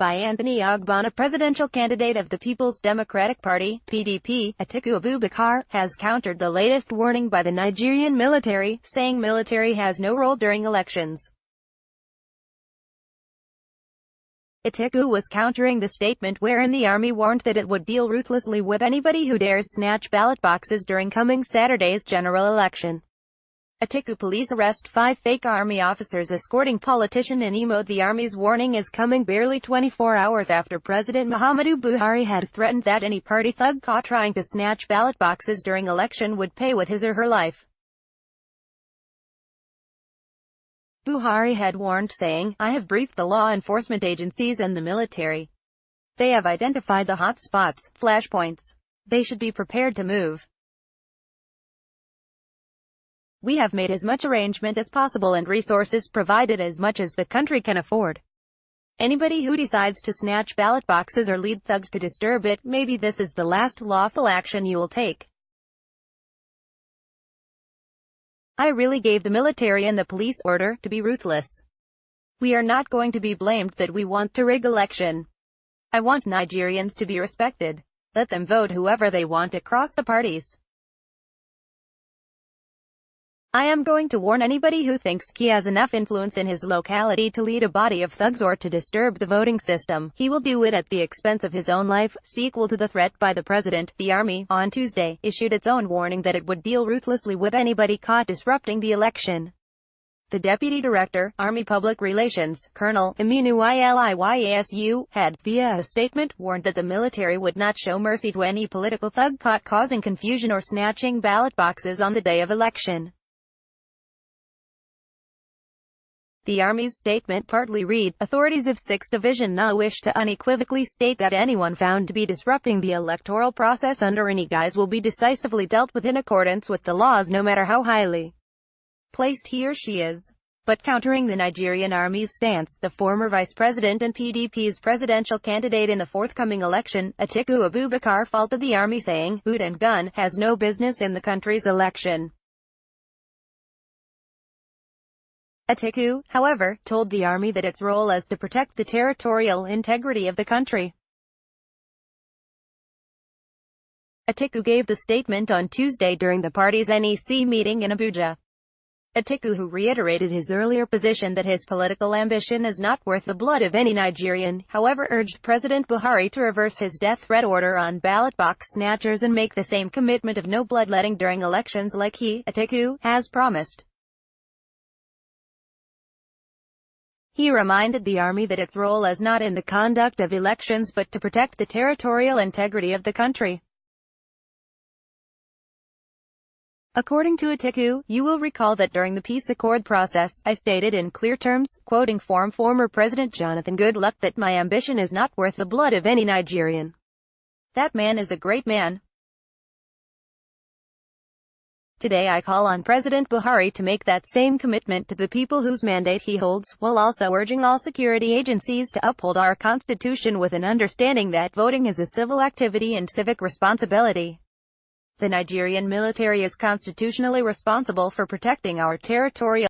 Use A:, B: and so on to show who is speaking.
A: by Anthony Ogbonna, presidential candidate of the People's Democratic Party, PDP, Atiku Abubakar, has countered the latest warning by the Nigerian military, saying military has no role during elections. Atiku was countering the statement wherein the army warned that it would deal ruthlessly with anybody who dares snatch ballot boxes during coming Saturday's general election. Atiku police arrest 5 fake army officers escorting politician anybo. The army's warning is coming barely 24 hours after President Muhammadu Buhari had threatened that any party thug caught trying to snatch ballot boxes during election would pay with his or her life. Buhari had warned, saying, "I have briefed the law enforcement agencies and the military. They have identified the hot spots, flashpoints. They should be prepared to move. We have made as much arrangement as possible and resources provided as much as the country can afford. Anybody who decides to snatch ballot boxes or lead thugs to disturb it, maybe this is the last lawful action you will take. I really gave the military and the police order to be ruthless. We are not going to be blamed that we want to rig election. I want Nigerians to be respected. Let them vote whoever they want across the parties. I am going to warn anybody who thinks he has enough influence in his locality to lead a body of thugs or to disturb the voting system. He will do it at the expense of his own life." Sequel to the threat by the president, the army, on Tuesday, issued its own warning that it would deal ruthlessly with anybody caught disrupting the election. The Deputy Director, Army Public Relations, Colonel Aminu Iliyasu, had, via a statement, warned that the military would not show mercy to any political thug caught causing confusion or snatching ballot boxes on the day of election. The Army's statement partly read, "Authorities of 6th Division now wish to unequivocally state that anyone found to be disrupting the electoral process under any guise will be decisively dealt with in accordance with the laws, no matter how highly placed he or she is." But countering the Nigerian Army's stance, the former vice president and PDP's presidential candidate in the forthcoming election, Atiku Abubakar, faulted the army, saying, "Boot and gun has no business in the country's election." Atiku, however, told the army that its role is to protect the territorial integrity of the country. Atiku gave the statement on Tuesday during the party's NEC meeting in Abuja. Atiku, who reiterated his earlier position that his political ambition is not worth the blood of any Nigerian, however, urged President Buhari to reverse his death threat order on ballot box snatchers and make the same commitment of no bloodletting during elections like he, Atiku, has promised. He reminded the army that its role is not in the conduct of elections but to protect the territorial integrity of the country. According to Atiku, "You will recall that during the peace accord process, I stated in clear terms, quoting from former President Jonathan Goodluck, that my ambition is not worth the blood of any Nigerian. That man is a great man. Today I call on President Buhari to make that same commitment to the people whose mandate he holds, while also urging all security agencies to uphold our Constitution with an understanding that voting is a civil activity and civic responsibility. The Nigerian military is constitutionally responsible for protecting our territorial